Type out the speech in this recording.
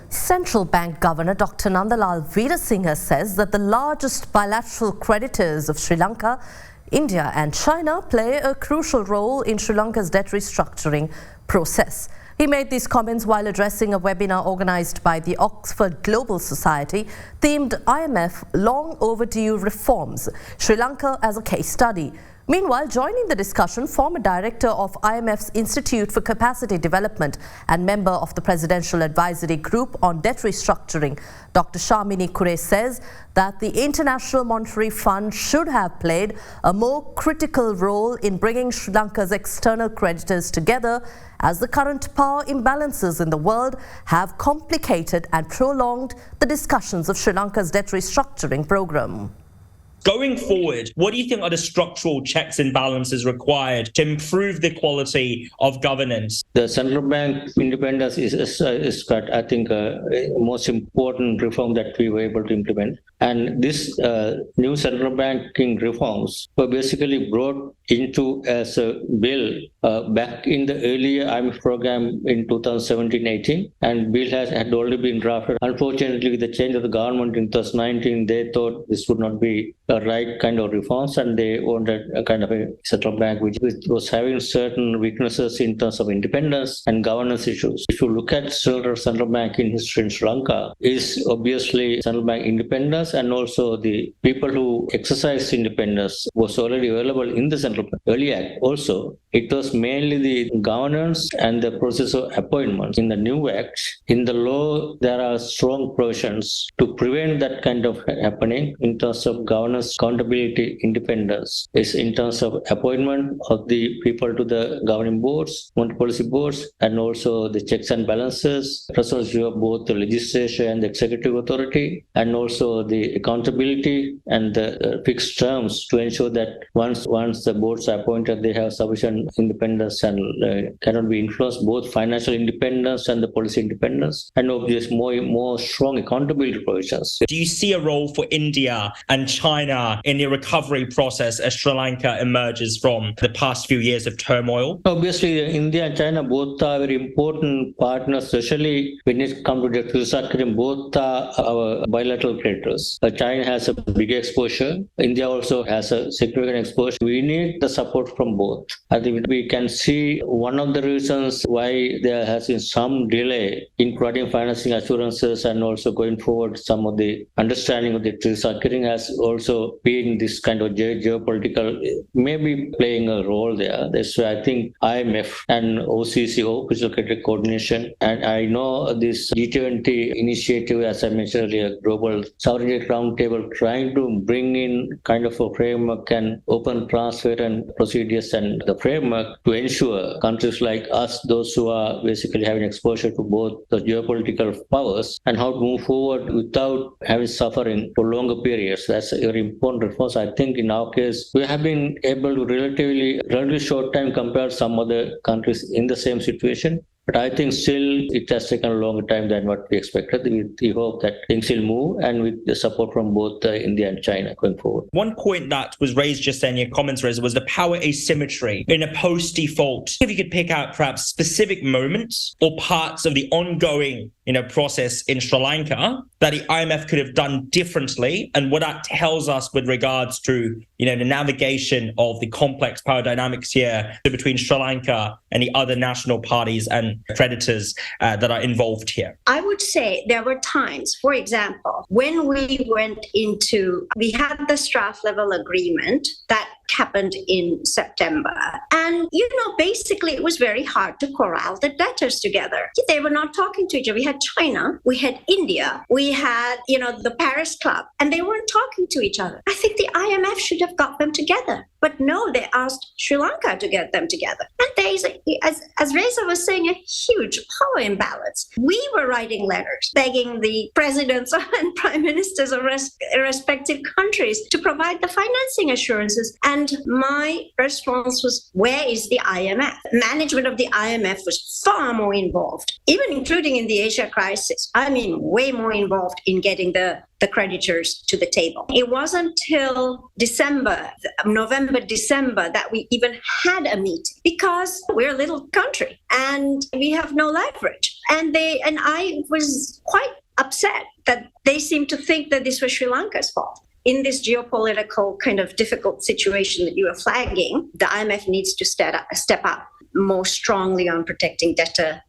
Central Bank Governor Dr. Nandalal Veerasinghe says that the largest bilateral creditors of Sri Lanka, India and China play a crucial role in Sri Lanka's debt restructuring process. He made these comments while addressing a webinar organised by the Oxford Global Society themed IMF Long Overdue Reforms, Sri Lanka as a Case Study. Meanwhile, joining the discussion, former director of IMF's Institute for Capacity Development and member of the Presidential Advisory Group on Debt Restructuring, Dr. Sharmini says that the International Monetary Fund should have played a more critical role in bringing Sri Lanka's external creditors together, as the current power imbalances in the world have complicated and prolonged the discussions of Sri Lanka's debt restructuring program. Going forward, what do you think are the structural checks and balances required to improve the quality of governance? The central bank independence is I think, most important reform that we were able to implement. And this new central banking reforms were basically brought into as a bill back in the earlier IMF program in 2017-18, and bill had already been drafted. Unfortunately, with the change of the government in 2019, they thought this would not be a right kind of reforms, and they wanted a kind of a central bank which was having certain weaknesses in terms of independence and governance issues. If you look at central banking history in Sri Lanka, is obviously central bank independence, and also the people who exercise independence was already available in the central bank early act. Also, it was mainly the governance and the process of appointments. In the new act, in the law, there are strong provisions to prevent that kind of happening in terms of governance, accountability, independence. It's in terms of appointment of the people to the governing boards, monetary policy boards, and also the checks and balances, responsibility of both the legislature and the executive authority, and also the accountability and the fixed terms to ensure that once the boards are appointed, they have sufficient independence and cannot be influenced, both financial independence and the policy independence, and obviously more strong accountability provisions. Do you see a role for India and China in the recovery process as Sri Lanka emerges from the past few years of turmoil? Obviously, India and China both are very important partners, especially when it comes to debt restructuring. Both are our bilateral creditors. China has a big exposure. India also has a significant exposure. We need the support from both. I think we can see one of the reasons why there has been some delay in providing financing assurances, and also going forward, some of the understanding of the restructuring has also been this kind of geopolitical, maybe playing a role there. That's why I think IMF and OCC, Official Credit Coordination, and I know this G20 initiative, as I mentioned earlier, Global Sovereignty Roundtable, trying to bring in kind of a framework and open transfer and procedures and the framework to ensure countries like us, those who are basically having exposure to both the geopolitical powers, and how to move forward without having suffering for longer periods. That's a very important reform. I think in our case, we have been able to relatively short time compared to some other countries in the same situation. But I think still it has taken a longer time than what we expected. We hope that things will move, and with the support from both India and China going forward. One point that was raised just then in your comments, Reza, was the power asymmetry in a post-default. If you could pick out perhaps specific moments or parts of the ongoing process in Sri Lanka that the IMF could have done differently, and what that tells us with regards to the navigation of the complex power dynamics here between Sri Lanka and the other national parties and creditors that are involved here. I would say there were times, for example, when we had the draft level agreement that happened in September. And, basically it was very hard to corral the debtors together. They were not talking to each other. We had China, we had India, we had, the Paris Club, and they weren't talking to each other. I think the IMF should have got them together. But no, they asked Sri Lanka to get them together. And there is, as Reza was saying, a huge power imbalance. We were writing letters begging the presidents and prime ministers of respective countries to provide the financing assurances. And And my response was, where is the IMF? Management of the IMF was far more involved, even including in the Asia crisis. I mean, way more involved in getting the creditors to the table. It wasn't until November, December that we even had a meeting because we're a little country and we have no leverage. And I was quite upset that they seemed to think that this was Sri Lanka's fault. In this geopolitical kind of difficult situation that you are flagging, the IMF needs to step up more strongly on protecting debtor